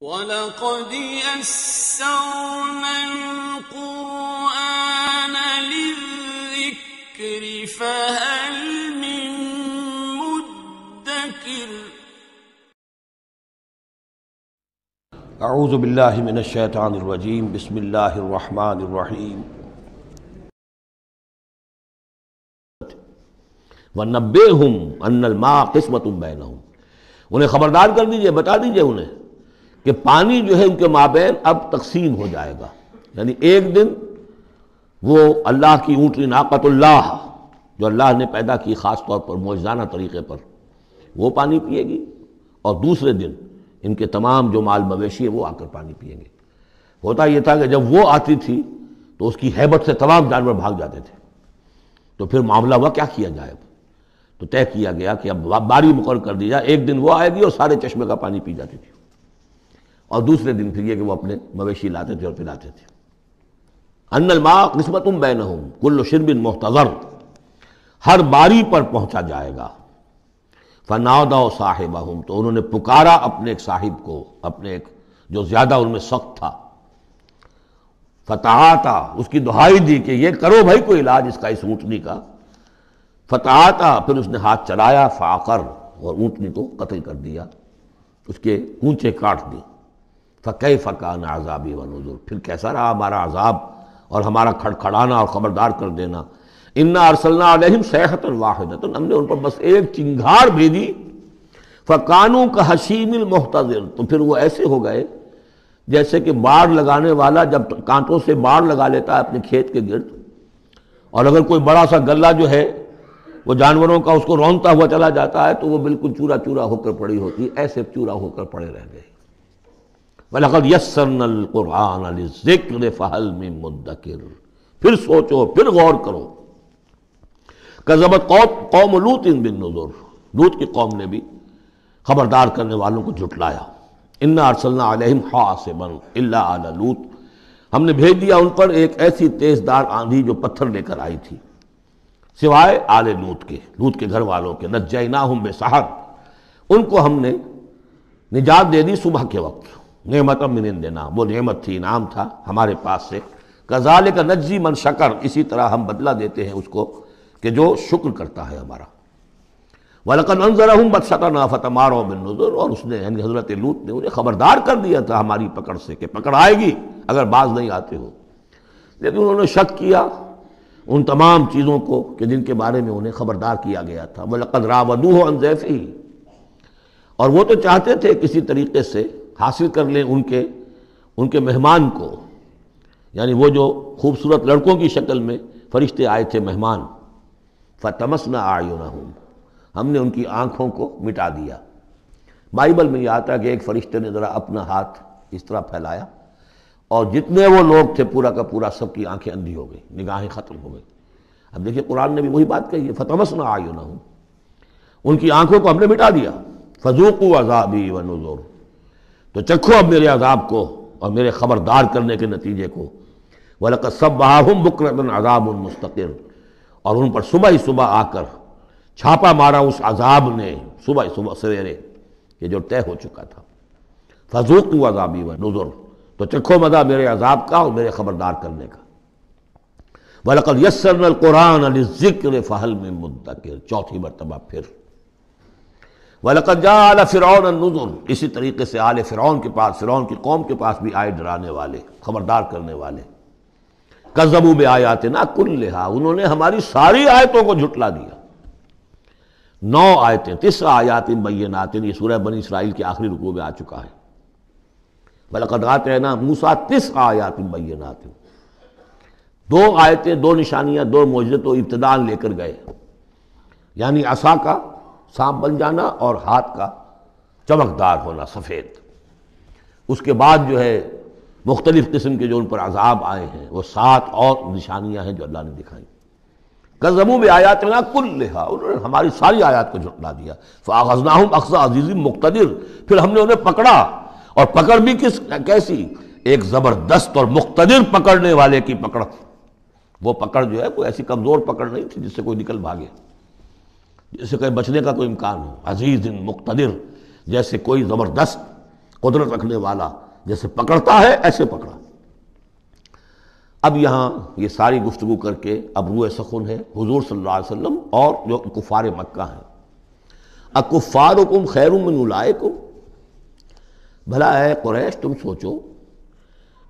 وَلَقَدْ يَسَّرْنَا الْقُرْآنَ لِلذِّكْرِ فَهَلْ مِن مُّدَّكِرٍ اعوذ باللہ من الشیطان الرجیم بسم اللہ الرحمن الرحیم وَنَبِّئْهُمْ أَنَّ الْمَاءَ قِسْمَةٌ بَيْنَهُمْ، انہیں خبردار کر دیجئے، بتا دیجئے انہیں کہ پانی جو ہے ان کے مابین اب تقسیم ہو جائے گا۔ یعنی ایک دن وہ اللہ کی اونٹنی ناقۃ اللہ جو اللہ نے پیدا کی خاص طور پر معجزانہ طریقے پر، وہ پانی پیے گی، اور دوسرے دن ان کے تمام جو مال مویشی ہے وہ آ کر پانی پیئیں گے۔ ہوتا یہ تھا کہ جب وہ آتی تھی تو اس کی ہیبت سے تمام جانور بھاگ جاتے تھے، تو پھر معاملہ ہوا کیا کیا جائے، تو طے کیا گیا کہ اب باری مقرر کر دی جائے، ایک دن وہ آئے گی اور سارے چشمے کا پانی پی جاتی تھی، اور دوسرے دن پھر یہ کہ وہ اپنے مویشی لاتے تھے اور پلاتے تھے۔ ان الماء قسمۃ بینہم کل شرب محتضر، ہر باری پر پہنچا جائے گا۔ فنادوا صاحبہم، تو انہوں نے پکارا اپنے ایک صاحب کو، اپنے ایک جو زیادہ ان میں سخت تھا۔ فتعاطیٰ، اس کی دہائی دی کہ یہ کرو بھائی کوئی علاج اس کا، اس اونٹنی کا۔ فتعاطیٰ، پھر اس نے ہاتھ چلایا، فعقر، اور اونٹنی کو قتل کر دیا، اس کے کونچے کاٹ دی۔ فکیف کان عذابی ونذر، پھر کیسا رہا ہمارا عذاب اور ہمارا کھڑکھڑانا اور خبردار کر دینا۔ انا ارسلنا علیہم صیحۃ واحدۃ، ہم نے ان پر بس ایک چنگھار بھیجی۔ فکانوا کحشیم المحتضر، تو پھر وہ ایسے ہو گئے جیسے کہ باڑ لگانے والا جب کانٹوں سے باڑ لگا لیتا ہے اپنے کھیت کے گرد، اور اگر کوئی بڑا سا غلہ جو ہے وہ جانوروں کا اس کو رونتا ہوا چلا جاتا ہے تو وہ بالکل چورا چورا ہو کر پڑی ہوتی ہے، ایسے چورا ہو کر پڑے رہ گئے۔ وَلَقَدْ يَسَّرْنَا الْقُرْآنَ لِلذِّكْرِ فَهَلْ مِن مُّدَّكِرٍ، پھر سوچو، پھر غور کرو۔ کذبت قوم لوط بالنذر، لوط کی قوم نے بھی خبردار کرنے والوں کو جھٹلایا۔ انا ارسلنا علیہم حاصبا الا آل لوط، ہم نے بھیج دیا ان پر ایک ایسی تیز دار آندھی جو پتھر لے کر آئی تھی، سوائے آل لوط کے، لوط کے گھر والوں کے۔ نجیناہم بسحر، ان کو ہم نے نجات دے دی صبح کے وقت۔ نعمت من عندنا، وہ نعمت تھی، انعام تھا ہمارے پاس سے۔ کذالک نجزی من شکر، اسی طرح ہم بدلہ دیتے ہیں اس کو کہ جو شکر کرتا ہے ہمارا۔ وَلَقَدْ أَنذَرَهُمْ بَطْشَتَنَا فَتَمَارَوْا بِالنُّذُرِ، اور اس نے یعنی حضرت لوط نے انہیں خبردار کر دیا تھا ہماری پکڑ سے کہ پکڑ آئے گی اگر باز نہیں آتے ہو، لیکن انہوں نے شک کیا ان تمام چیزوں کو کہ جن کے بارے میں انہیں خبردار کیا گیا تھا۔ وَلَقَدْ رَاوَدُوهُ عَنْ ضَيْفِهِ، اور وہ تو چاہتے تھے کسی طریقے سے حاصل کر لیں ان کے مہمان کو، یعنی وہ جو خوبصورت لڑکوں کی شکل میں فرشتے آئے تھے مہمان۔ فَطَمَسْنَا أَعْيُنَهُمْ، ہم نے ان کی آنکھوں کو مٹا دیا۔ بائبل میں یہ آتا ہے کہ ایک فرشتے نے ذرا اپنا ہاتھ اس طرح پھیلایا اور جتنے وہ لوگ تھے پورا کا پورا سب کی آنکھیں اندھی ہو گئی، نگاہیں ختم ہو گئی۔ اب دیکھیے قرآن نے بھی وہی بات کہی ہے، فَطَمَسْنَا أَعْيُنَهُمْ، ان کی آنکھوں کو ہم نے مٹا دیا۔ فَذُوقُوا عَذَابِي وَنُذُرِ، تو چکھو اب میرے عذاب کو اور میرے خبردار کرنے کے نتیجے کو۔ وَلَقَدْ صَبَّحَهُمْ بُكْرَةً عَذَابٌ مُسْتَقِرٌ، اور ان پر صبح ہی صبح آ کر چھاپا مارا اس عذاب نے، صبح صبح سویرے، یہ جو طے ہو چکا تھا۔ فَذُوقُوا عَذَابِي وَنُذُرِ، تو چکھو مزہ میرے عذاب کا اور میرے خبردار کرنے کا۔ وَلَقَدْ يَسَّرْنَا الْقُرْآنَ لِلذِّكْرِ فَهَلْ مِن مُّدَّكِرٍ، چوتھی مرتبہ پھر۔ وَلَقَدْ جَاءَ آلَ فِرْعَوْنَ النُّذُرُ، اسی طریقے سے آل فرعون کے پاس، فرعون کی قوم کے پاس بھی آئے ڈرانے والے، خبردار کرنے والے۔ کذبوا بآیاتنا کلھا، انہوں نے ہماری ساری آیتوں کو جھٹلا دیا۔ 9 آیتیں، 9 آیات بینات، یہ سورہ بنی اسرائیل کے آخری رکوع میں آ چکا ہے۔ وَلَقَدْ آتَيْنَا مُوسَىٰ 9 آیات بینات، 2 آیتیں، 2 نشانیاں، 2 معجزے تو ابتداءً لے کر گئے، یعنی عصا کا سانپ بن جانا اور ہاتھ کا چمکدار ہونا سفید۔ اس کے بعد جو ہے مختلف قسم کے جو ان پر عذاب آئے ہیں وہ 7 اور نشانیاں ہیں جو اللہ نے دکھائیں۔ کذبوا بآیاتنا کلھا، انہوں نے ہماری ساری آیات کو جھٹلا دیا۔ فأخذناہم اخذ عزیز مقتدر، پھر ہم نے انہیں پکڑا، اور پکڑ بھی کیسی، ایک زبردست اور مقتدر پکڑنے والے کی پکڑ۔ وہ پکڑ جو ہے کوئی ایسی کمزور پکڑ نہیں تھی جس سے کوئی نکل بھاگے، جس سے کہیں بچنے کا کوئی امکان ہو۔ عزیز مقتدر، جیسے کوئی زبردست قدرت رکھنے والا جیسے پکڑتا ہے ایسے پکڑا۔ اب یہاں یہ ساری گفتگو کر کے اب روئے سخن ہے حضور صلی اللہ علیہ وسلم اور جو کفار مکہ ہیں۔ اکفارکم خیر من اولئکم، بھلا اے قریش تم سوچو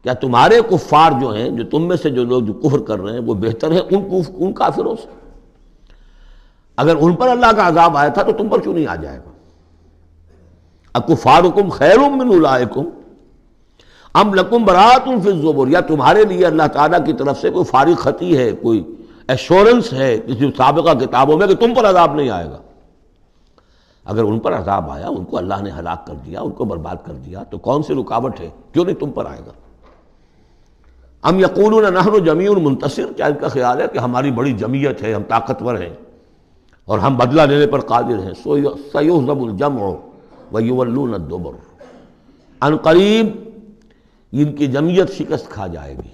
کیا تمہارے کفار جو ہیں، جو تم میں سے جو لوگ جو کفر کر رہے ہیں، وہ بہتر ہیں ان کافروں سے؟ اگر ان پر اللہ کا عذاب آیا تھا تو تم پر کیوں نہیں آ جائے گا؟ اکفارکم خیر من اولئکم ام لکم براۃ فی الزبر، یا تمہارے لیے اللہ تعالیٰ کی طرف سے کوئی فارغ خطی ہے، کوئی ایشورنس ہے کسی سابقہ کتابوں میں کہ تم پر عذاب نہیں آئے گا؟ اگر ان پر عذاب آیا، ان کو اللہ نے ہلاک کر دیا، ان کو برباد کر دیا، تو کون سی رکاوٹ ہے؟ کیوں نہیں تم پر آئے گا؟ ام یقولون نحن جمیع منتصر، کیا ان کا خیال ہے کہ ہماری بڑی جمعیت ہے، ہم طاقتور ہیں اور ہم بدلہ لینے پر قادر ہیں؟ سیہزم الجمع ویولون الدبر، ان قریب ان کی جمعیت شکست کھا جائے گی۔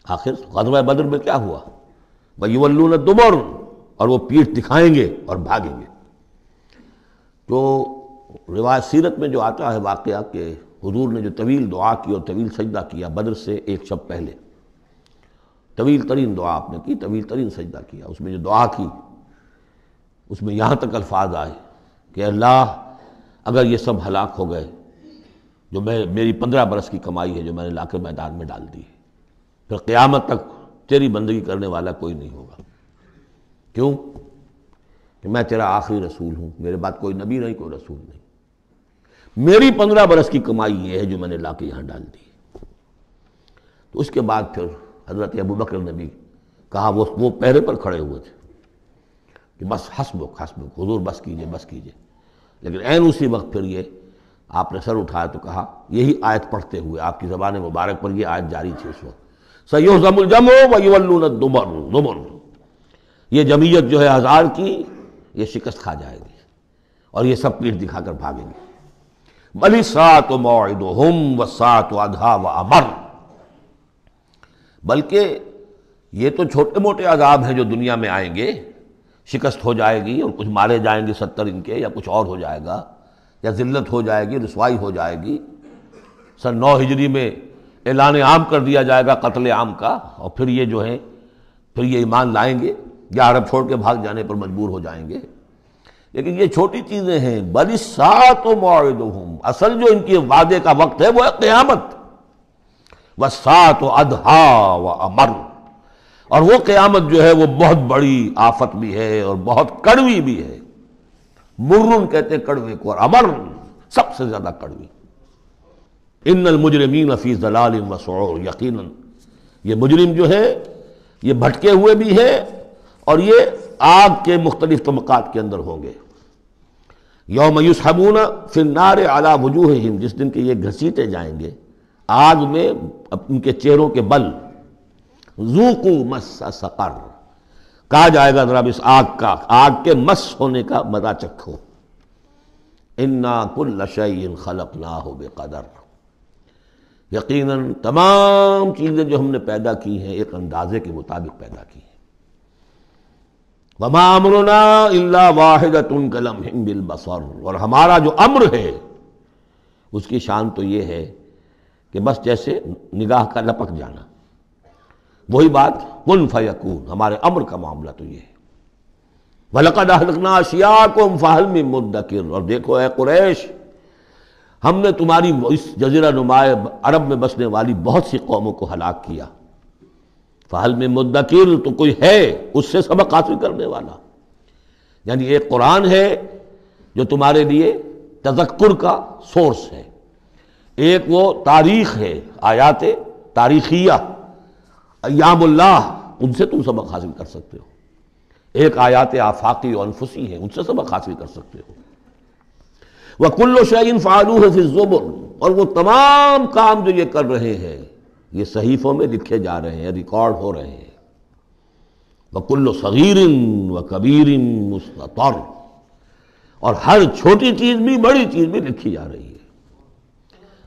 آخر غزوہ بدر میں کیا ہوا؟ ویولون الدبر، اور وہ پیٹھ دکھائیں گے اور بھاگیں گے۔ تو روایت سیرت میں جو آتا ہے واقعہ کہ حضور نے جو طویل دعا کی اور طویل سجدہ کیا بدر سے ایک شب پہلے، طویل ترین دعا آپ نے کی، طویل ترین سجدہ کیا، اس میں جو دعا کی اس میں یہاں تک الفاظ آئے کہ اللہ اگر یہ سب ہلاک ہو گئے جو میری 15 برس کی کمائی ہے جو میں نے لا کے میدان میں ڈال دی ہے، پھر قیامت تک تیری بندگی کرنے والا کوئی نہیں ہوگا۔ کیوں؟ کہ میں تیرا آخری رسول ہوں، میرے بعد کوئی نبی نہیں، کوئی رسول نہیں، میری 15 برس کی کمائی یہ ہے جو میں نے لا کے یہاں ڈال دی۔ تو اس کے بعد پھر حضرت ابوبکر نے بھی کہا، وہ پہرے پر کھڑے ہوئے تھے کہ بس حسبک حسبک، حضور بس کیجئے بس کیجئے، لیکن عین اسی وقت پھر یہ آپ نے سر اٹھایا تو کہا، یہی آیت پڑھتے ہوئے آپ کی زبان مبارک پر یہ آیت جاری تھی اس وقت، سیہزم الجمع ویولون الدبر، یہ جمعیت جو ہے ہزار کی یہ شکست کھا جائے گی اور یہ سب پیٹھ دکھا کر بھاگیں گے۔ بل الساعۃ موعدہم والساعۃ ادھیٰ وامر، بلکہ یہ تو چھوٹے موٹے عذاب ہیں جو دنیا میں آئیں گے، شکست ہو جائے گی اور کچھ مارے جائیں گے 70 ان کے، یا کچھ اور ہو جائے گا، یا ذلت ہو جائے گی، رسوائی ہو جائے گی۔ سن 9 ہجری میں اعلان عام کر دیا جائے گا قتل عام کا، اور پھر یہ جو ہے پھر یہ ایمان لائیں گے یا عرب چھوڑ کے بھاگ جانے پر مجبور ہو جائیں گے۔ لیکن یہ چھوٹی چیزیں ہیں، بل الساعۃ موعدہم، اصل جو ان کے وعدے کا وقت ہے وہ ہے قیامت، والساعۃ ادھیٰ وامر، اور وہ قیامت جو ہے وہ بہت بڑی آفت بھی ہے اور بہت کڑوی بھی ہے۔ مرن کہتے ہیں کڑوے کو، اور امر سب سے زیادہ کڑوی۔ ان المجرمین فی ضلال وسعور، یقیناً یہ مجرم جو ہے یہ بھٹکے ہوئے بھی ہے اور یہ آگ کے مختلف طبقات کے اندر ہوں گے۔ یوم یسحبون فی النار علی وجوہہم، جس دن کے یہ گھسیٹے جائیں گے آگ میں ان کے چہروں کے بل، ذوقوا مس سقر، کہا جائے گا ذرا اس آگ کے مس ہونے کا مزہ چکھو۔ انا کل شیء خلقناہ بقدر، یقیناً تمام چیزیں جو ہم نے پیدا کی ہیں ایک اندازے کے مطابق پیدا کی ہیں۔ وما امرنا الا واحدۃ کلمح بالبصر، اور ہمارا جو امر ہے اس کی شان تو یہ ہے کہ بس جیسے نگاہ کا لپک جانا، وہی بات کن فیکون، ہمارے امر کا معاملہ تو یہ ہے۔ وَلَقَدْ أَهْلَكْنَا أَشْيَاعَكُمْ فَهَلْ مِن مُدَّكِرٍ، اور دیکھو اے قریش، ہم نے تمہاری اس جزیرہ نما عرب میں بسنے والی بہت سی قوموں کو ہلاک کیا، فَهَلْ مِن مُدَّكِرٍ، تو کوئی ہے اس سے سبق حاصل کرنے والا؟ یعنی ایک قرآن ہے جو تمہارے لیے تذکر کا سورس ہے، ایک وہ تاریخ ہے، آیات تاریخیہ، ایام اللہ، ان سے تم سبق حاصل کر سکتے ہو، ایک آیات آفاقی و انفسی ہیں، ان سے سبق حاصل کر سکتے ہو۔ وَكُلُّ شَيْءٍ فَعَلُوهُ فِي الزُّبُرِ، اور وہ تمام کام جو یہ کر رہے ہیں یہ صحیفوں میں لکھے جا رہے ہیں، ریکارڈ ہو رہے ہیں۔ وَكُلُّ صَغِيرٍ وَكَبِيرٍ مُسْتَطَرٌ، اور ہر چھوٹی چیز بھی بڑی چیز بھی لکھی جا رہی ہے۔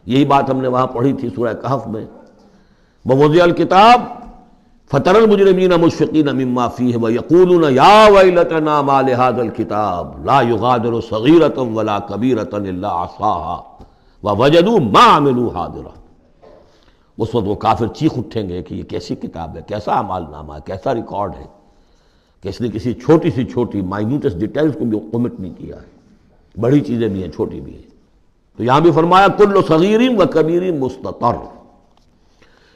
یہی بات ہم نے وہاں پڑھی تھی سورہ کہف میں، وَوُضِعَ الْكِتَابُ فَتَرَى الْمُجْرِمِينَ مُشْفِقِينَ مِمَّا فِيهِ وَيَقُولُونَ يَا وَيْلَتَنَا مَا لِهَذَا الْكِتَابِ لَا يُغَادِرُ صَغِيرَةً وَلَا كَبِيرَةً إِلَّا أَحْصَاهَا وَوَجَدُوا مَا عَمِلُوا حَاضِرًا، اس وقت وہ کافر چیخ اٹھیں گے کہ یہ کیسی کتاب ہے، کیسا اعمال نامہ ہے، کیسا ریکارڈ ہے کہ اس نے کسی چھوٹی سی چھوٹی مائنوٹس ڈیٹیلز کو بھی omit نہیں کیا ہے، بڑی چیزیں بھی ہیں چھوٹی بھی ہیں۔ تو یہاں بھی فرمایا کل صغیر و کبیر مستطر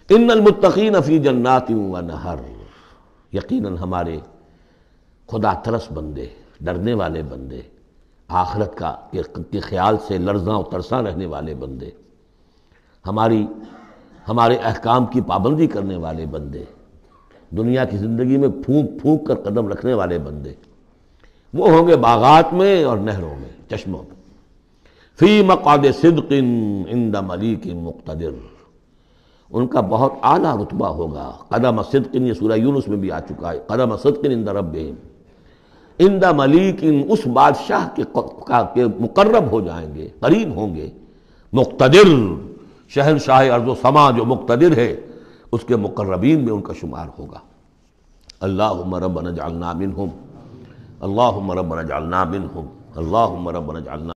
ان المتقین فی جنات و نہر، یقیناً ہمارے خدا ترس بندے، ڈرنے والے بندے، آخرت کے خیال سے لرزاں و ترساں رہنے والے بندے، ہمارے احکام کی پابندی کرنے والے بندے، دنیا کی زندگی میں پھونک پھونک کر قدم رکھنے والے بندے، وہ ہوں گے باغات میں اور نہروں میں، چشموں میں، فی مقعد صدق عند ملیک مقتدر، ان کا بہت اعلیٰ رتبہ ہوگا۔ قدم صدق، یہ سورہ یونس میں بھی آ چکا ہے، قدم صدق عند ربہم، عند ملیک، اس بادشاہ کے مقرب ہو جائیں گے، قریب ہوں گے، مقتدر، شہنشاہ ارض و سما جو مقتدر ہے اس کے مقربین میں ان کا شمار ہوگا۔ اللہم ربنا اجعلنا منہم، اللہم ربنا اجعلنا منہم، اللہم ربنا اجعلنا